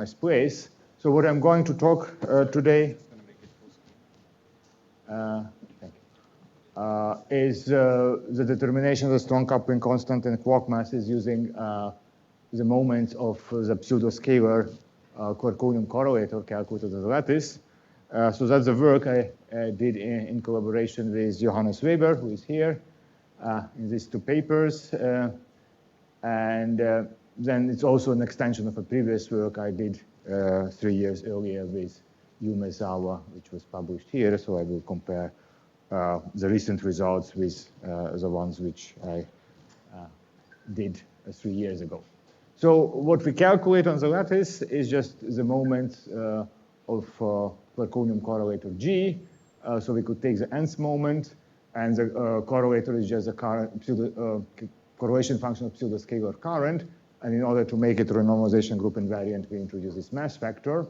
place. So what I'm going to talk today is the determination of the strong coupling constant and quark masses using the moments of the pseudoscalar quark-gluon correlator calculated as a lattice. So that's the work I did in collaboration with Johannes Weber, who is here, in these two papers. And then it's also an extension of a previous work I did 3 years earlier with Yu Maezawa, which was published here. So I will compare the recent results with the ones which I did 3 years ago. So what we calculate on the lattice is just the moments of quark-gluon correlator G. So we could take the nth moment, and the correlator is just a correlation function of pseudoscalar current. And in order to make it a renormalization group invariant, we introduce this mass factor.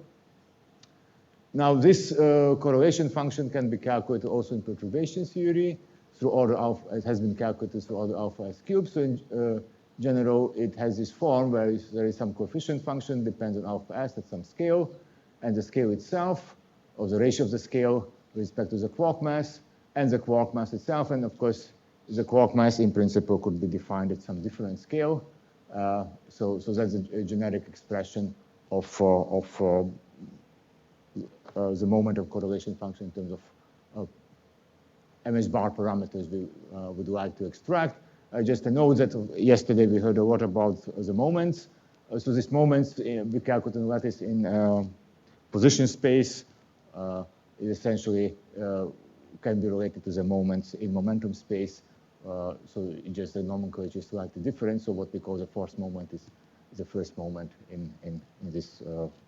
Now, this correlation function can be calculated also in perturbation theory through order alpha. It has been calculated through order alpha s cubed. So in general, it has this form where there is some coefficient function depends on alpha s at some scale, and the scale itself, or the ratio of the scale with respect to the quark mass, and the quark mass itself. And of course, the quark mass in principle could be defined at some different scale. So that's a generic expression of the moment of correlation function in terms of MS bar parameters we would like to extract. Just a note that yesterday we heard a lot about the moments. So these moments we calculate in lattice in position space is essentially can be related to the moments in momentum space. So just the nomenclature is slightly different. So what we call the force moment is the first moment in this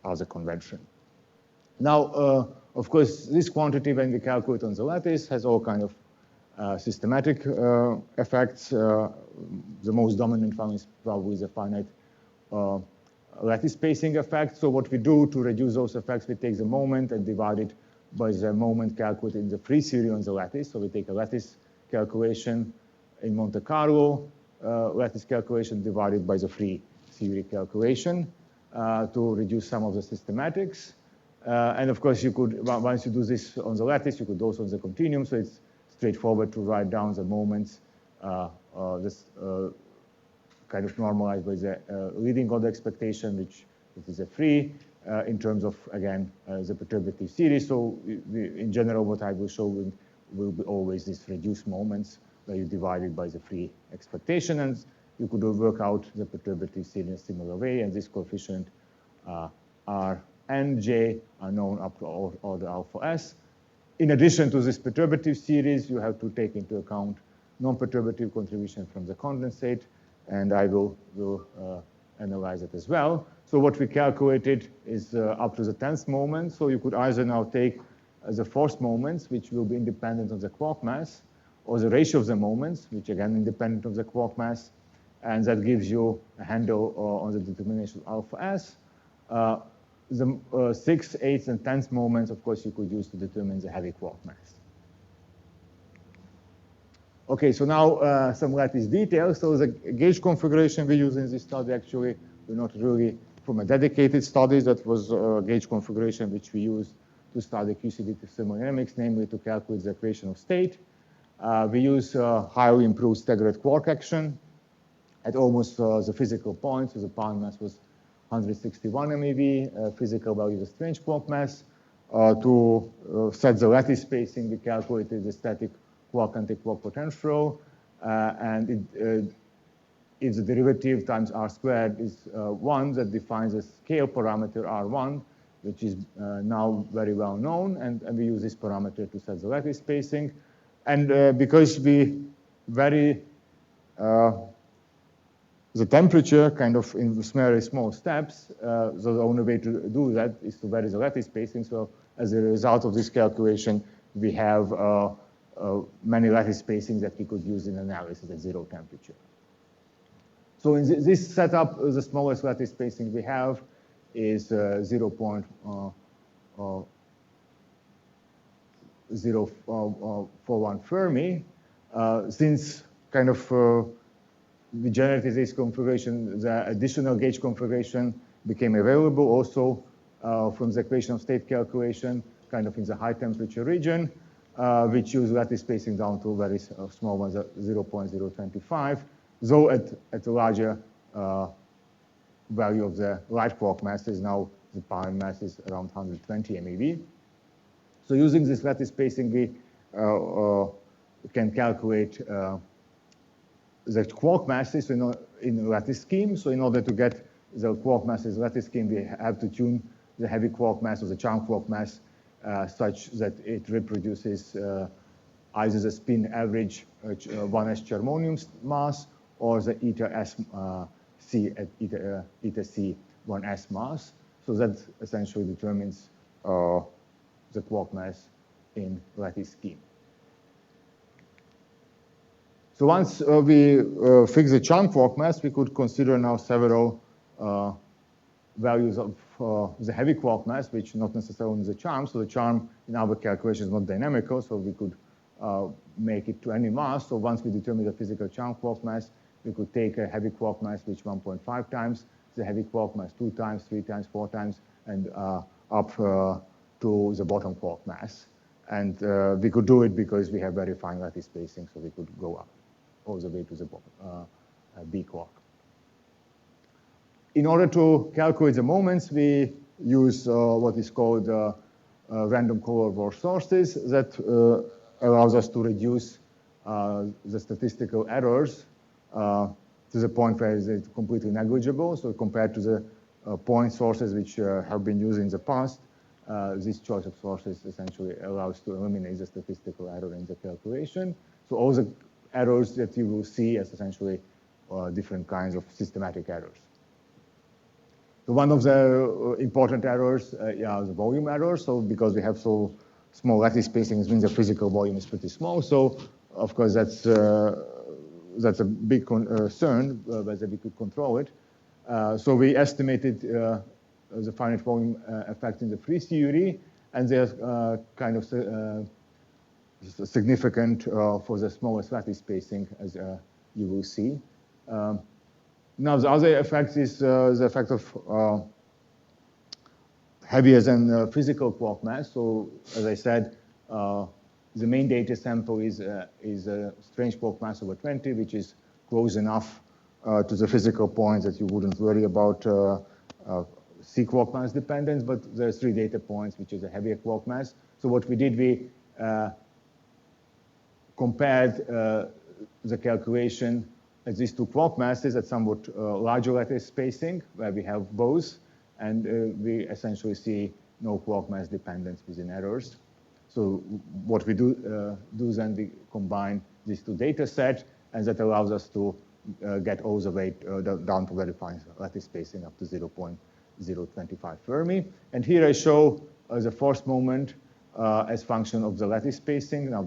other convention. Now, of course, this quantity, when we calculate on the lattice, has all kind of systematic effects. The most dominant one is probably the finite lattice spacing effect. So what we do to reduce those effects, we take the moment and divide it by the moment calculated in the free theory on the lattice. So we take a lattice calculation in Monte Carlo, lattice calculation divided by the free theory calculation to reduce some of the systematics. And of course, you could, once you do this on the lattice, you could also on the continuum. So it's straightforward to write down the moments, this kind of normalized by the leading order expectation, which is a free, in terms of, again, the perturbative series. So in general, what I will show will be always these reduced moments where you divide it by the free expectation. And you could work out the perturbative series in a similar way. And this coefficient R and J are known up to order alpha s. In addition to this perturbative series, you have to take into account non-perturbative contribution from the condensate. And I will analyze it as well. So what we calculated is up to the 10th moment. So you could either now take the force moments, which will be independent of the quark mass, or the ratio of the moments, which again independent of the quark mass. And that gives you a handle on the determination of alpha s. The 6th, 8th, and 10th moments, of course, you could use to determine the heavy quark mass. Okay, so now some lattice details. So the gauge configuration we use in this study actually we're not really from a dedicated study. That was a gauge configuration which we used to study QCD thermodynamics, namely to calculate the equation of state. We use highly improved staggered quark action at almost the physical point. So the pound mass was 161 MeV, physical value of the strange quark mass. To set the lattice spacing, we calculated the static quark anti-quark potential. And if the derivative times r squared is 1, that defines a scale parameter r1, which is now very well known. And we use this parameter to set the lattice spacing. And because we vary the temperature kind of in very small steps, so the only way to do that is to vary the lattice spacing. So as a result of this calculation, we have many lattice spacings that we could use in analysis at 0 temperature. So in this setup, the smallest lattice spacing we have is 0.041 Fermi. Since kind of we generated this configuration, the additional gauge configuration became available also from the equation of state calculation, kind of in the high temperature region, which use lattice spacing down to very small ones, 0.025, though at a larger value of the light quark mass is now the power mass is around 120 MeV. So using this lattice spacing, we can calculate the quark masses in a lattice scheme. So in order to get the quark masses lattice scheme, we have to tune the heavy quark mass or the charm quark mass such that it reproduces either the spin average 1s germanium mass or the eta s c at eta c 1s mass. So that essentially determines the quark mass in lattice scheme. So once we fix the charm quark mass, we could consider now several values of the heavy quark mass, which not necessarily the charm. So the charm in our calculation is not dynamical, so we could make it to any mass. So once we determine the physical charm quark mass, we could take a heavy quark mass, which 1.5 times, the heavy quark mass 2 times, 3 times, 4 times, and up to the bottom quark mass. And we could do it because we have very fine lattice spacing, so we could go up all the way to the B quark. In order to calculate the moments, we use what is called random color war sources that allows us to reduce the statistical errors to the point where it's completely negligible. So compared to the point sources which have been used in the past, this choice of sources essentially allows to eliminate the statistical error in the calculation. So all the errors that you will see as essentially different kinds of systematic errors. So one of the important errors is the volume error. So because we have so small lattice spacing, it means the physical volume is pretty small. So of course that's a big concern whether we could control it. So we estimated the finite volume effect in the free theory, and they're kind of significant for the smallest lattice spacing, as you will see. Now, the other effect is the effect of heavier than physical quark mass. So, as I said, the main data sample is a strange quark mass over 20, which is close enough to the physical points that you wouldn't worry about C quark mass dependence, but there's 3 data points, which is a heavier quark mass. So what we did, we compared the calculation at these 2 quark masses at somewhat larger lattice spacing, where we have both, and we essentially see no quark mass dependence within errors. So what we do then, we combine these 2 data sets, and that allows us to get all the way down to very fine lattice spacing up to 0.025 Fermi. And here I show the force moment as function of the lattice spacing, now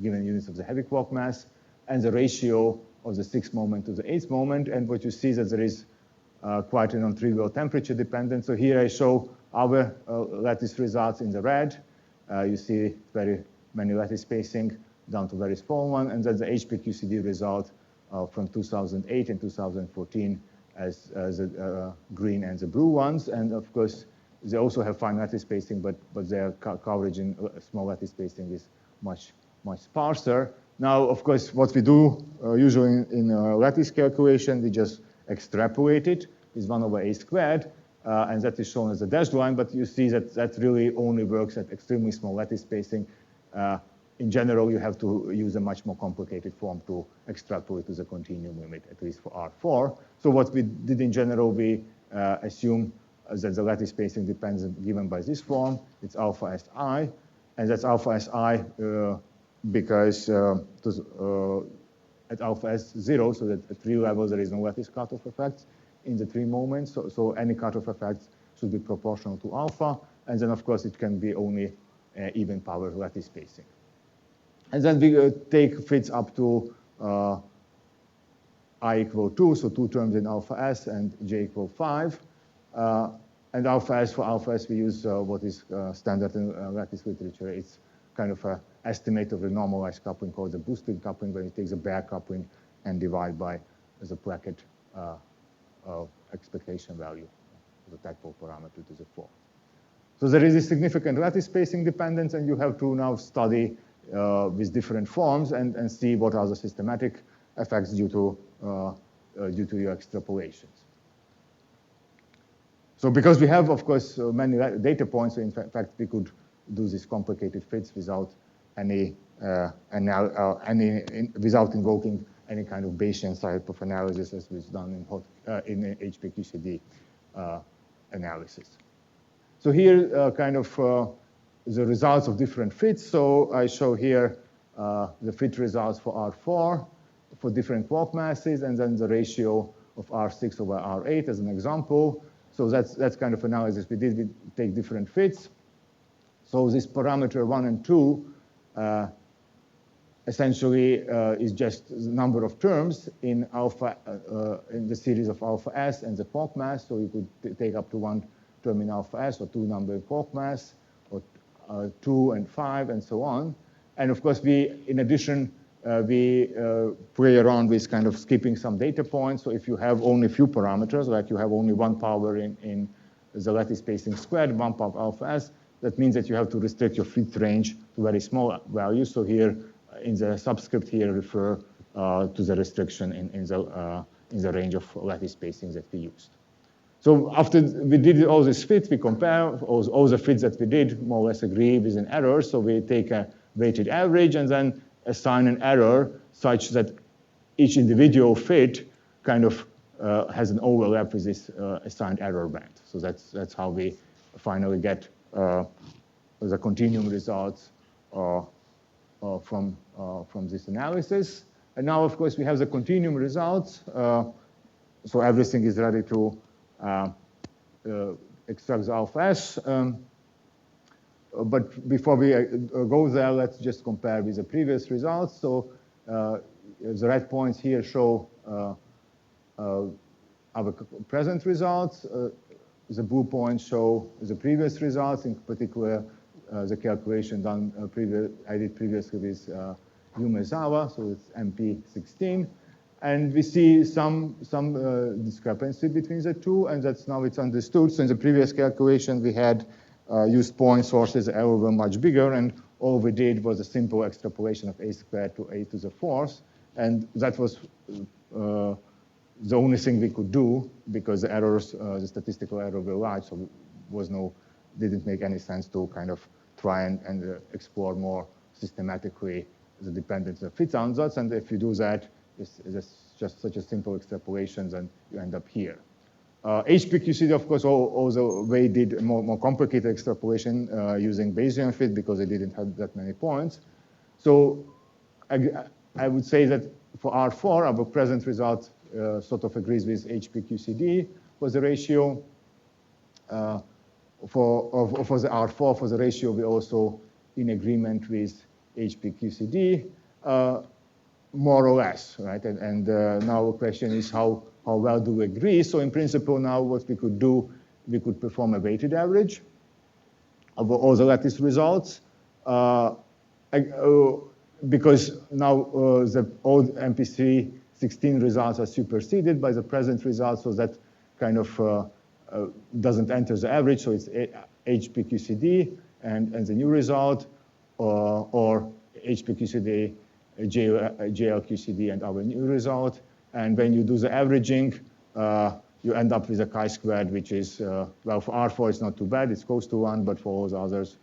given units of the heavy quark mass, and the ratio of the 6th moment to the 8th moment. And what you see is that there is quite a non-trivial temperature dependence. So here I show our lattice results in the red. You see very many lattice spacing down to very small one, and then the HP-QCD result from 2008 and 2014 as the green and the blue ones. And of course, they also have fine lattice spacing, but their coverage in small lattice spacing is much sparser. Now, of course, what we do usually in lattice calculation, we just extrapolate it with 1 over a squared, and that is shown as a dashed line, but you see that that really only works at extremely small lattice spacing. In general, you have to use a much more complicated form to extrapolate to the continuum limit, at least for R4. So what we did in general, we assume that the lattice spacing depends given by this form. It's alpha Si, and that's alpha Si because at alpha S0, so that at 3 levels there is no lattice cutoff effect in the 3 moments. So any cutoff effect should be proportional to alpha, and then of course it can be only even power lattice spacing. And then we take fits up to I equal 2, so 2 terms in alpha S and J equal 5. And alpha S, for alpha S, we use what is standard in lattice literature. It's kind of an estimate of the normalized coupling called the boosted coupling, where you take the bare coupling and divide by the bracket expectation value. the tadpole parameter to the 4. So there is a significant lattice spacing dependence, and you have to now study with different forms and see what are the systematic effects due to your extrapolations. So because we have, of course, many data points, so in fact, we could do these complicated fits without without invoking any kind of Bayesian type of analysis as was done in HPQCD analysis. So here, kind of the results of different fits. So I show here the fit results for R4 for different quark masses, and then the ratio of R6 over R8 as an example. So that's kind of analysis we did. We take different fits. So this parameter 1 and 2 essentially is just the number of terms in alpha in the series of alpha S and the quark mass. So you could take up to 1 term in alpha S or 2 number in quark mass, or 2 and 5 and so on. And of course, in addition, we play around with kind of skipping some data points. So if you have only a few parameters, like you have only 1 power in the lattice spacing squared, 1 power alpha S, that means that you have to restrict your fit range to very small values. So here, in the subscript here, refer to the restriction in the range of lattice spacings that we used. So after we did all these fits, we compare all the fits that we did, more or less agree with an error. So we take a weighted average and then assign an error such that each individual fit kind of has an overlap with this assigned error band. So that's how we finally get the continuum results from this analysis. And now, of course, we have the continuum results. So everything is ready to extract the alpha S. But before we go there, let's just compare with the previous results. So the red points here show our present results. The blue points show the previous results, in particular the calculation done I did previously with Yumezawa, so it's MP16. And we see some discrepancy between the two, and that's now it's understood. So in the previous calculation, we had used point sources, the error were much bigger, and all we did was a simple extrapolation of a squared to a to the 4th. And that was the only thing we could do because the errors, the statistical error were large, so didn't make any sense to kind of try and explore more systematically the dependence of fit ansatz. And if you do that, it's just such a simple extrapolation, and you end up here. HPQCD, of course, also they did more complicated extrapolation using Bayesian fit because they didn't have that many points. So I would say that for R4, our present result sort of agrees with HPQCD for the ratio. For the R4, for the ratio, we're also in agreement with HPQCD, more or less, right? And now the question is how well do we agree? So in principle, now what we could do, we could perform a weighted average of all the lattice results. Because now the old MP16 results are superseded by the present results, so that kind of doesn't enter the average, so it's HPQCD and the new result, or HPQCD, JLQCD, and our new result. And when you do the averaging, you end up with a chi-squared, which is, well, for R4, it's not too bad. It's close to 1, but for all the others,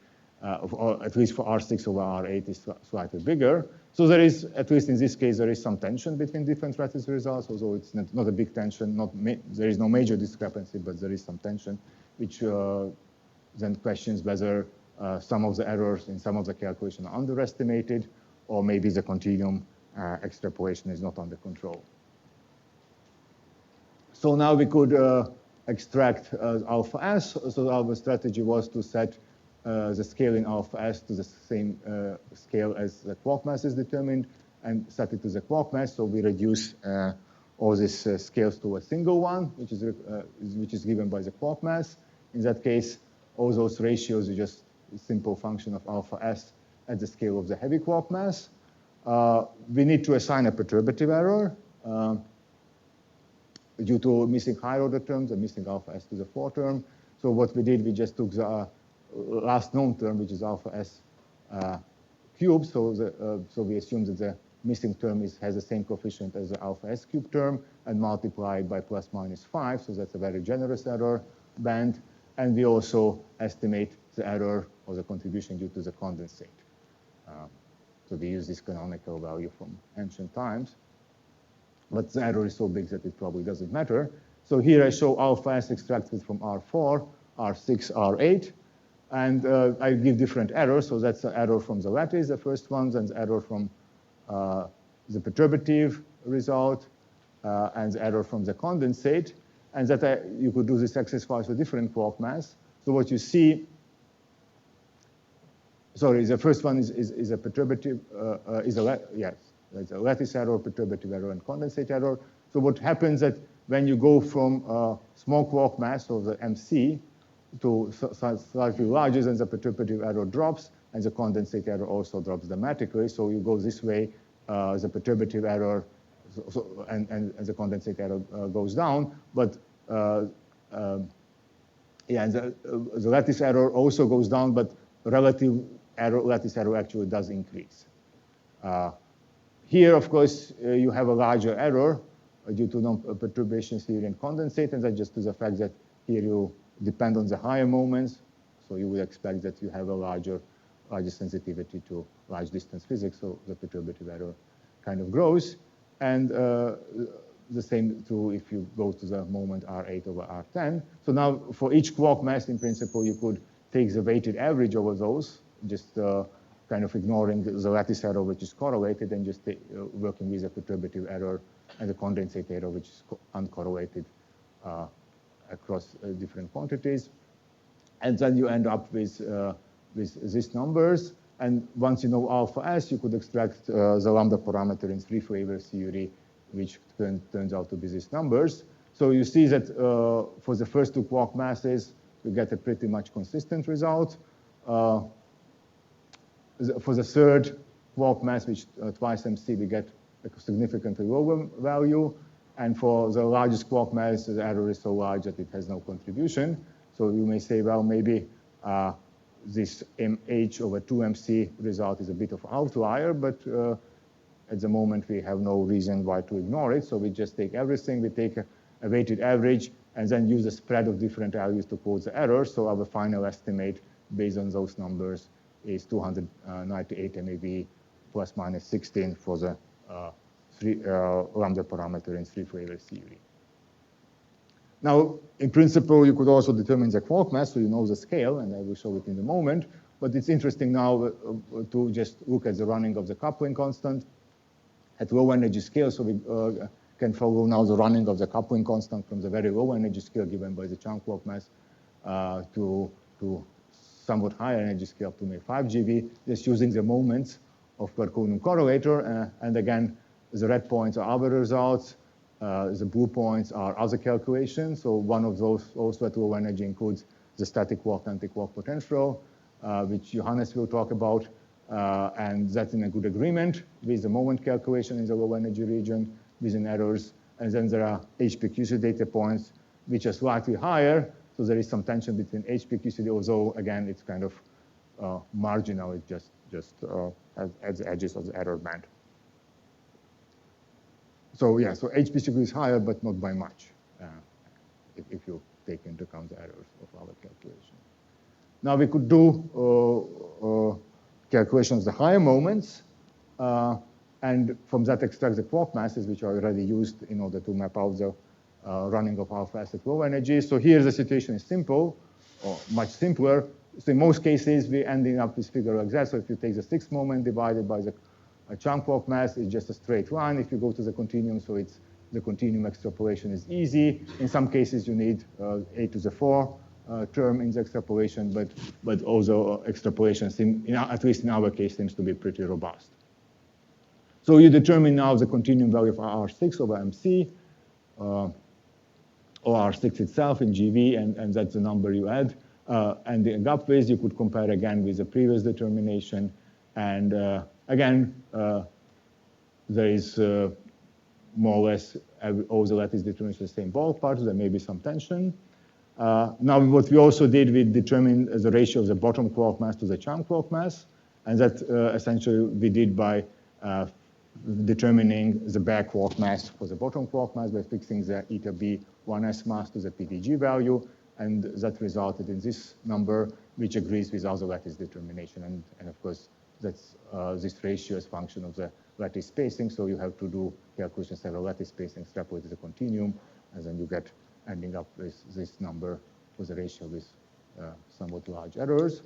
at least for R6 over R8, is slightly bigger. So there is, at least in this case, there is some tension between different lattice results, although it's not a big tension. There is no major discrepancy, but there is some tension, which then questions whether some of the errors in some of the calculations are underestimated, or maybe the continuum extrapolation is not under control. So now we could extract alpha S. So our strategy was to set the scale in alpha S to the same scale as the quark mass is determined, and set it to the quark mass. So we reduce all these scales to a single one, which is given by the quark mass. In that case, all those ratios are just a simple function of alpha S at the scale of the heavy quark mass. We need to assign a perturbative error. due to missing higher order terms and missing alpha s to the 4 term. So what we did, we just took the last known term, which is alpha s cubed. So we assume that the missing term has the same coefficient as the alpha s cubed term and multiplied by plus minus 5. So that's a very generous error band. And we also estimate the error or the contribution due to the condensate. So we use this canonical value from ancient times. But the error is so big that it probably doesn't matter. So here I show alpha s extracted from R4, R6, R8. And I give different errors. So that's the error from the lattice, the first ones, and the error from the perturbative result, and the error from the condensate. And that you could do this exercise for different quark mass. So what you see, sorry, the first one is a perturbative, yes, that's a lattice error, perturbative error, and condensate error. So what happens that when you go from small quark mass, or the MC, to slightly larger, then the perturbative error drops, and the condensate error also drops dramatically. So you go this way, the perturbative error and the condensate error goes down, but yeah, and the lattice error also goes down, but relative error, lattice error actually does increase. Here, of course, you have a larger error due to non-perturbation theory and condensate, and that's just to the fact that here you depend on the higher moments, so you would expect that you have a larger sensitivity to large distance physics, so the perturbative error kind of grows. And the same true if you go to the moment R8 over R10. So now for each quark mass, in principle, you could take the weighted average over those, just kind of ignoring the lattice error, which is correlated, and just working with the perturbative error and the condensate error, which is uncorrelated across different quantities. And then you end up with these numbers. And once you know alpha s, you could extract the lambda parameter in 3-flavor theory, which turns out to be these numbers. So you see that for the first 2 quark masses, you get a pretty much consistent result. For the third quark mass, which twice MC, we get a significantly lower value. And for the largest quark mass, the error is so large that it has no contribution. So you may say, well, maybe this MH over 2MC result is a bit of outlier, but at the moment we have no reason why to ignore it. So we just take everything, we take a weighted average, and then use a spread of different values to quote the error. So our final estimate based on those numbers is 298 MeV plus minus 16 for the lambda parameter in 3-flavor theory. Now, in principle, you could also determine the quark mass, so you know the scale, and I will show it in a moment. But it's interesting now to just look at the running of the coupling constant at low energy scale. So we can follow now the running of the coupling constant from the very low energy scale given by the chunk quark mass to somewhat higher energy scale up to maybe 5 GeV, just using the moments of Quark-Coulomb correlator. And again, the red points are our results. The blue points are other calculations. So one of those also at low energy includes the static quark anti-quark potential, which Johannes will talk about. And that's in a good agreement with the moment calculation in the low energy region within errors. And then there are HPQC data points, which are slightly higher. So there is some tension between HPQCD, although again, it's kind of marginal. It just at the edges of the error band. So yeah, so HPQCD is higher, but not by much, if you take into account the errors of our calculation. Now we could do calculations of the higher moments, and from that extract the quark masses, which are already used in order to map out the running of alpha s at low energy. So here the situation is simple, or much simpler. So in most cases, we're ending up with figure like that. So if you take the 6th moment divided by the chunk quark mass, it's just a straight line. If you go to the continuum, so it's the continuum extrapolation is easy. In some cases, you need a to the 4 term in the extrapolation, but also extrapolation, at least in our case, seems to be pretty robust. So you determine now the continuum value of R6 over MC, or R6 itself in GV, and that's the number you add. And the gap phase you could compare again with the previous determination. And again, there is more or less all the lattice determinations the same ballpark, so there may be some tension. Now, what we also did, we determined the ratio of the bottom quark mass to the chunk quark mass, and that essentially we did by determining the bare quark mass for the bottom quark mass by fixing the eta B1s mass to the PDG value, and that resulted in this number, which agrees with other lattice determination. And of course, that's this ratio is function of the lattice spacing, so you have to do calculations several lattice spacing, extrapolate the continuum, and then you get ending up with this number for the ratio with somewhat large errors.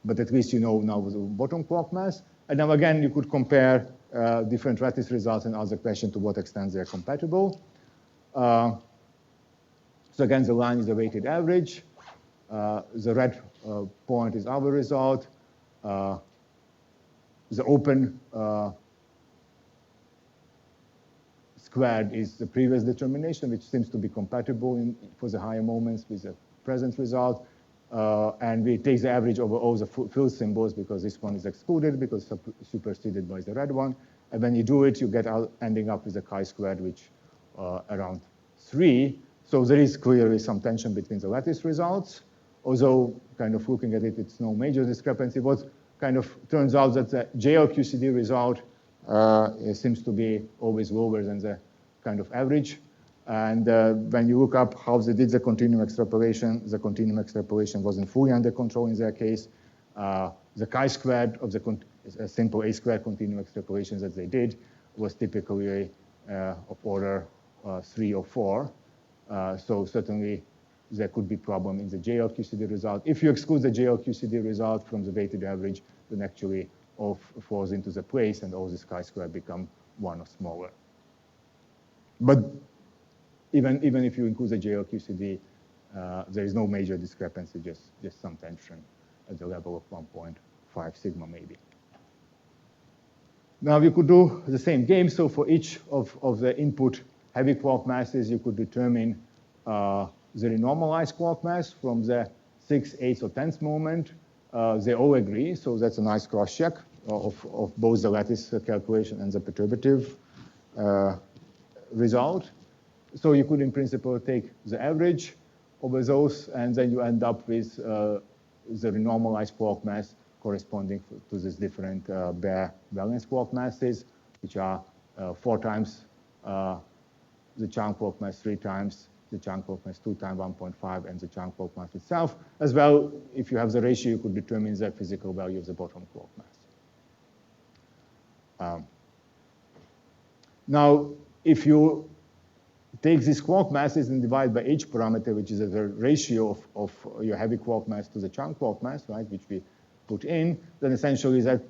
But at least you know now the bottom quark mass. And now again, you could compare different lattice results and ask the question to what extent they're compatible. So again, the line is the weighted average. The red point is our result. The open squared is the previous determination, which seems to be compatible for the higher moments with the present result. And we take the average over all the fill symbols because this one is excluded because superseded by the red one. And when you do it, you get out ending up with a chi-squared, which around 3. So there is clearly some tension between the lattice results. Although, kind of looking at it, it's no major discrepancy. What kind of turns out that the JLQCD result seems to be always lower than the kind of average. And when you look up how they did the continuum extrapolation wasn't fully under control in their case. The chi-squared of the simple A-squared continuum extrapolation that they did was typically of order 3 or 4. So certainly there could be problem in the JLQCD result. If you exclude the JLQCD result from the weighted average, then actually all falls into the place and all this chi-squared become 1 or smaller. But even if you include the JLQCD, there is no major discrepancy, just some tension at the level of 1.5 sigma maybe. Now you could do the same game. So for each of the input heavy quark masses, you could determine the renormalized quark mass from the 6th, 8th, or 10th moment. They all agree, so that's a nice cross-check of both the lattice calculation and the perturbative result. So you could, in principle, take the average over those, and then you end up with the renormalized quark mass corresponding to these different bare valence quark masses, which are 4 times the chunk quark mass, 3 times the chunk quark mass, 2 times 1.5, and the chunk quark mass itself. As well, if you have the ratio, you could determine the physical value of the bottom quark mass. Now, if you take these quark masses and divide by H parameter, which is the ratio of your heavy quark mass to the chunk quark mass, right, which we put in, then essentially that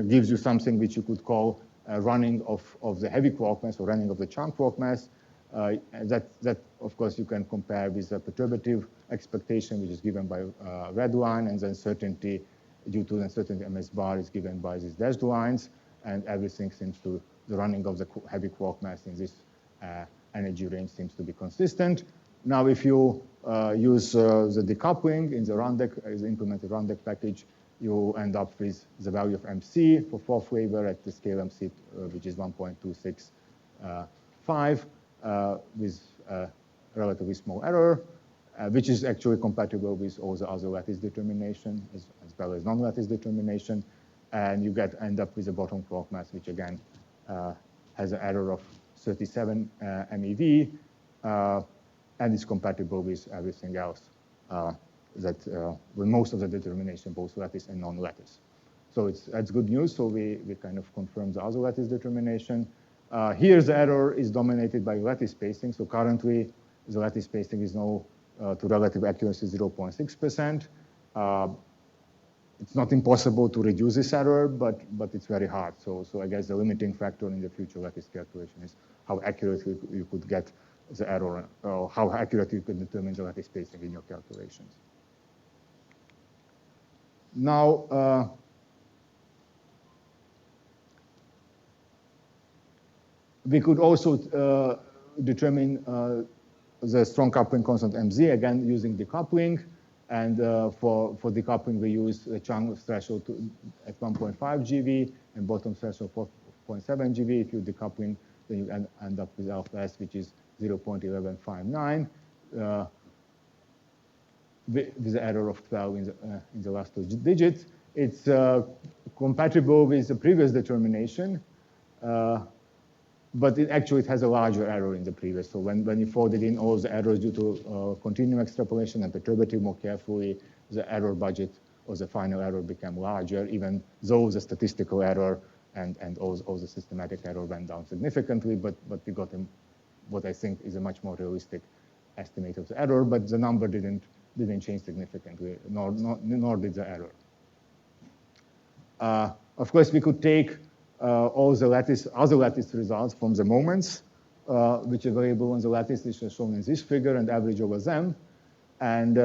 gives you something which you could call running of the heavy quark mass or running of the chunk quark mass. That, of course, you can compare with the perturbative expectation, which is given by red line, and then certainty due to uncertainty MS bar is given by these dashed lines, and everything seems to, the running of the heavy quark mass in this energy range seems to be consistent. Now, if you use the decoupling in the Rundeck, the implemented Rundeck package, you end up with the value of MC for 4th flavor at the scale MC, which is 1.265, with a relatively small error, which is actually compatible with all the other lattice determination as well as non-lattice determination. And you end up with a bottom quark mass, which again has an error of 37 MeV, and is compatible with everything else with most of the determination, both lattice and non-lattice. So that's good news. So we kind of confirm the other lattice determination. Here the error is dominated by lattice spacing. So currently the lattice spacing is now to relative accuracy 0.6%. It's not impossible to reduce this error, but it's very hard. So I guess the limiting factor in the future lattice calculation is how accurately you could get the error, or how accurately you could determine the lattice spacing in your calculations. Now, we could also determine the strong coupling constant MZ, again, using decoupling. And for decoupling, we use a chunk threshold at 1.5 GeV and bottom threshold 1.7 GeV. If you decoupling, then you end up with alpha S, which is 0.1159. With an error of 12 in the last two digits. It's compatible with the previous determination, but it has a larger error in the previous. So when you folded in all the errors due to continuum extrapolation and perturbative more carefully, the error budget or the final error became larger, even though the statistical error and all the systematic error went down significantly, but we got what I think is a much more realistic estimate of the error, but the number didn't change significantly, nor did the error. Of course, we could take all the other lattice results from the moments, which are available on the lattice, which are shown in this figure, and average over them, and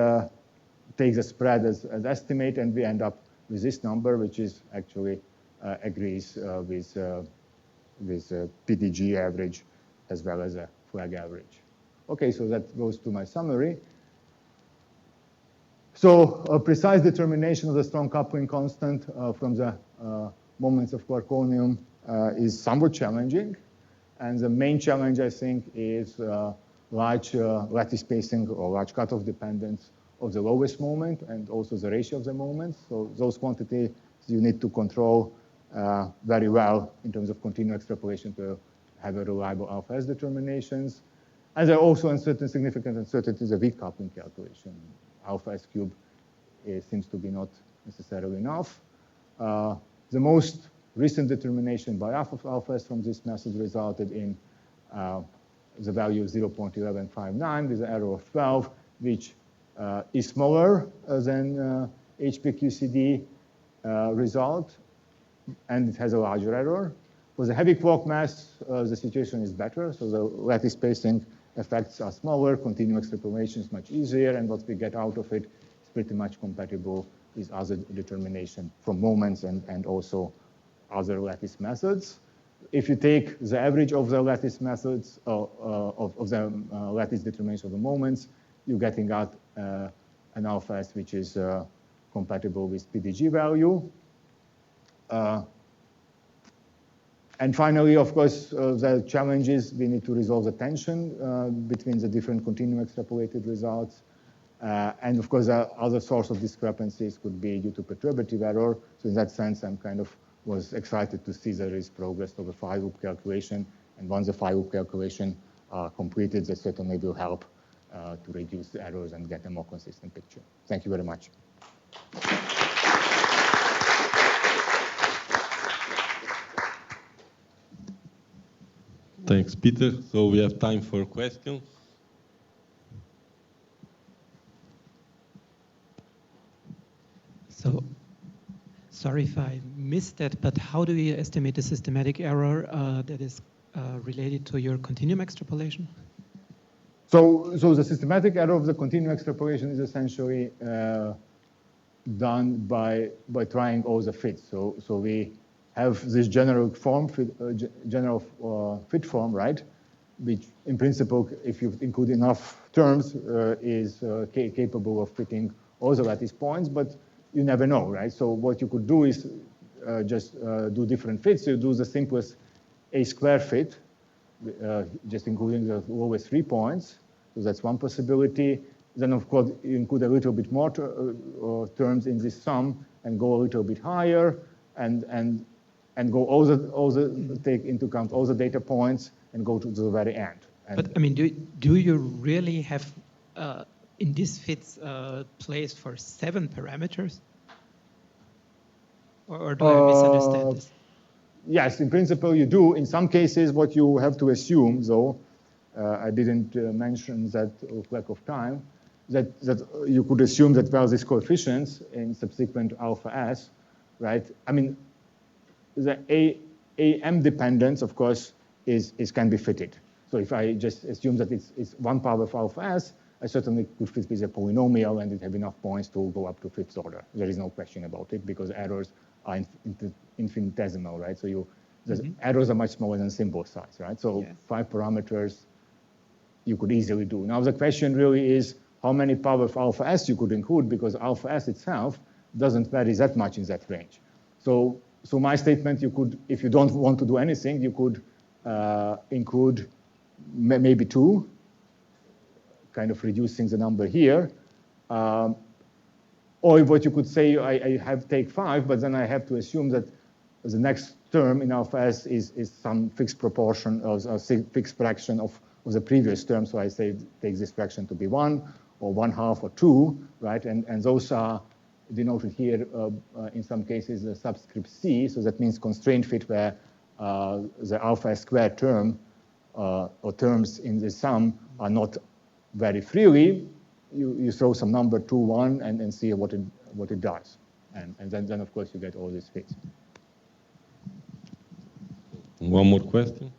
take the spread as estimate, and we end up with this number, which is actually agrees with PDG average as well as a flag average. Okay, so that goes to my summary. So a precise determination of the strong coupling constant from the moments of quarkonium is somewhat challenging. And the main challenge, I think, is large lattice spacing or large cutoff dependence of the lowest moment and also the ratio of the moments. So those quantities you need to control very well in terms of continuum extrapolation to have a reliable alpha S determinations. And there are also significant uncertainties of weak coupling calculation. Alpha S cube seems to be not necessarily enough. The most recent determination by alpha S from this method resulted in the value of 0.1159 with an error of 12, which is smaller than HPQCD result, and it has a larger error. For the heavy quark mass, the situation is better, so the lattice spacing effects are smaller, continuum extrapolation is much easier, and what we get out of it is pretty much compatible with other determination from moments and also other lattice methods. If you take the average of the lattice methods, of the lattice determination of the moments, you're getting out an alpha S which is compatible with PDG value. And finally, of course, the challenge is we need to resolve the tension between the different continuum extrapolated results. And of course, other source of discrepancies could be due to perturbative error. So in that sense, I'm kind of was excited to see there is progress of the phi-loop calculation. And once the phi-loop calculation completed, that certainly will help to reduce the errors and get a more consistent picture. Thank you very much. Thanks, Peter. So we have time for questions. So, sorry if I missed that, but how do you estimate the systematic error that is related to your continuum extrapolation? So the systematic error of the continuum extrapolation is essentially done by trying all the fits. So we have this general form, fit form, right? Which in principle, if you include enough terms, is capable of fitting all the lattice points, but you never know, right? So what you could do is just do different fits. You do the simplest A² fit, just including the lowest 3 points. So that's one possibility. Then of course, you include a little bit more terms in this sum and go a little bit higher and go take into account all the data points and go to the very end. But I mean, do you really have in these fits place for 7 parameters? Or do I misunderstand this? Yes, in principle you do. In some cases, what you have to assume, though, I didn't mention that of lack of time, that you could assume that, well, these coefficients in subsequent alpha S, right? I mean, the AM dependence, of course, can be fitted. So if I just assume that it's 1 power of alpha S, I certainly could fit with a polynomial and it have enough points to go up to 5th order. There is no question about it because errors are infinitesimal, right? So the errors are much smaller than symbol size, right? So yes. 5 parameters you could easily do. Now the question really is how many power of alpha S you could include because alpha S itself doesn't vary that much in that range. So So my statement, you could, if you don't want to do anything, you could include maybe 2, kind of reducing the number here. Or what you could say, I have take 5, but then I have to assume that the next term in alpha s is some fixed proportion of a fixed fraction of the previous term. So I say take this fraction to be 1 or 1/2 or 2, right? And those are denoted here in some cases the subscript C. So that means constraint fit where the alpha s squared term or terms in the sum are not very freely. You throw some number 2, 1 and see what it does. And then of course you get all these fits. One more question.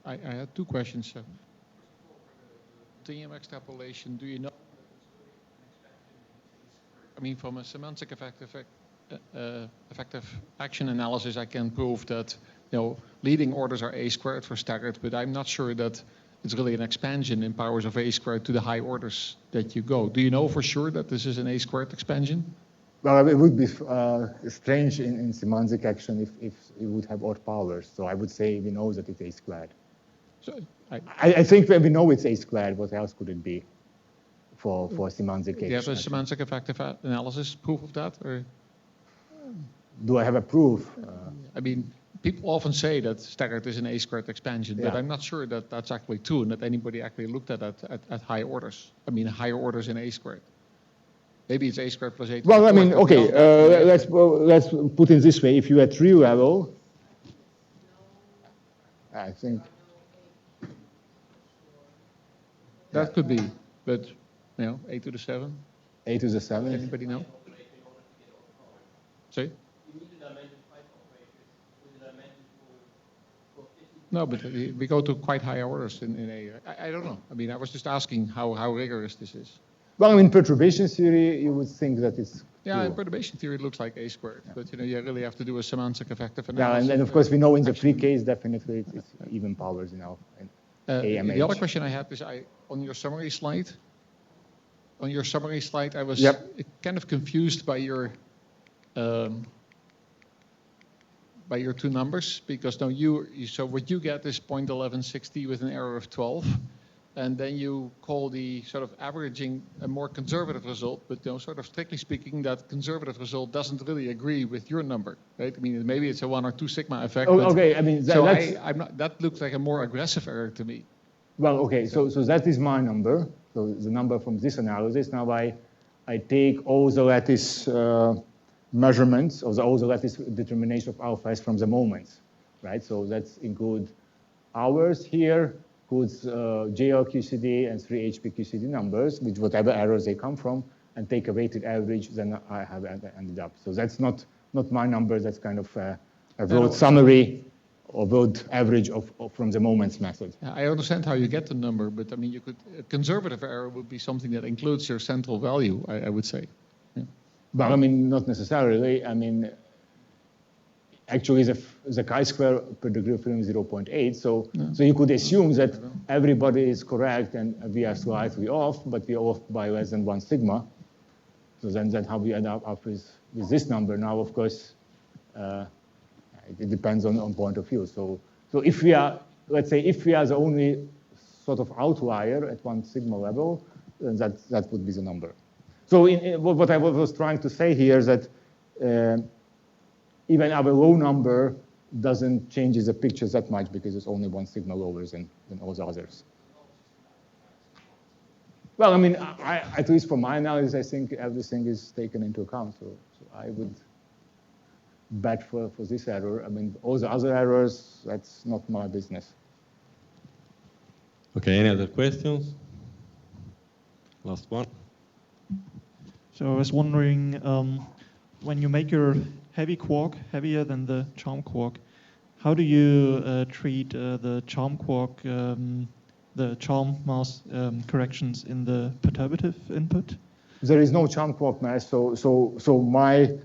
I had 2 questions. Continuum extrapolation, do you know? I mean, from a semantic effective action analysis, I can prove that leading orders are a squared for staggered, but I'm not sure that it's really an expansion in powers of a squared to the high orders that you go. Do you know for sure that this is an a squared expansion? Well, it would be strange in semantic action if it would have odd powers. So I would say we know that it's a squared. So I think when we know it's a squared, what else could it be for semantic action? Do you have a semantic effective analysis proof of that? Or? Do I have a proof? I mean, people often say that staggered is an a squared expansion, but I'm not sure that that's actually true and that anybody actually looked at that at high orders. I mean, higher orders in a squared. Maybe it's a squared plus 8. Well, I mean, okay, let's put it this way. If you're at 3 level, I think that could be, but a to the 7. A to the 7. Anybody know? Sorry? No, but we go to quite high orders in a. I don't know. I mean, I was just asking how rigorous this is. Well, I mean, perturbation theory, you would think that it's. Yeah, in perturbation theory, it looks like a squared, but you really have to do a semantic effective analysis. Yeah, and of course we know in the free case definitely it's even powers in alpha. The other question I had is on your summary slide. On your summary slide, I was kind of confused by your 2 numbers because now so what you get is 0.1160 with an error of 12. And then you call the sort of averaging a more conservative result, but sort of strictly speaking, that conservative result doesn't really agree with your number, right? I mean, maybe it's a 1 or 2 sigma effect. Oh, okay, I mean, that looks like a more aggressive error to me. Well, okay, so that is my number. So the number from this analysis. Now I take all the lattice measurements or all the lattice determination of alpha s from the moments, right? So that's include hours here. Includes JL QCD and 3 HP QCD numbers, with whatever errors they come from, and take a weighted average, then I have ended up. So that's not my number, that's kind of a broad summary or broad average from the moments method. Yeah, I understand how you get the number, but I mean, a conservative error would be something that includes your central value, I would say. Yeah. But I mean, not necessarily. I mean, actually, the chi-square per degree of freedom is 0.8, so you could assume that everybody is correct and we are slightly off, but we are off by less than 1 sigma. So then how we end up with this number. Now, of course, it depends on point of view. So if we are, let's say, if we are the only sort of outlier at 1 sigma level, then that would be the number. So what I was trying to say here is that even our low number doesn't change the picture that much because it's only 1 sigma lower than all the others. Well, I mean, at least for my analysis, I think everything is taken into account. So I would bet for this error. I mean, all the other errors, that's not my business. Okay, any other questions? Last one. So I was wondering, when you make your heavy quark heavier than the charm quark, how do you treat the charm quark, the charm mass corrections in the perturbative input? There is no charm quark mass, so my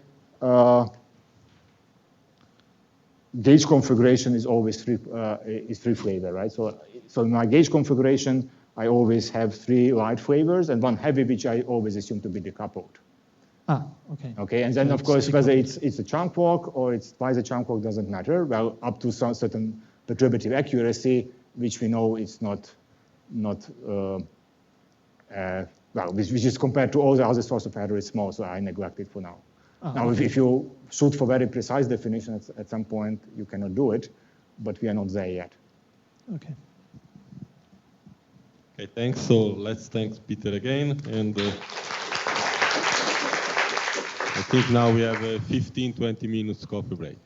gauge configuration is always three flavor, right? So in my gauge configuration, I always have 3 light flavors and 1 heavy, which I always assume to be decoupled. Ah, okay. Okay, and then So of it's course whether different. it's a charm quark or it's twice a charm quark doesn't matter. Well, up to some certain perturbative accuracy, which we know is not well, which is compared to all the other source of error is small, so I neglect it for now. Now, Okay. if you shoot for very precise definitions at some point, you cannot do it, but we are not there yet. Okay. Okay, thanks. So let's thank Peter again. And I think now we have a 15-20 minutes coffee break.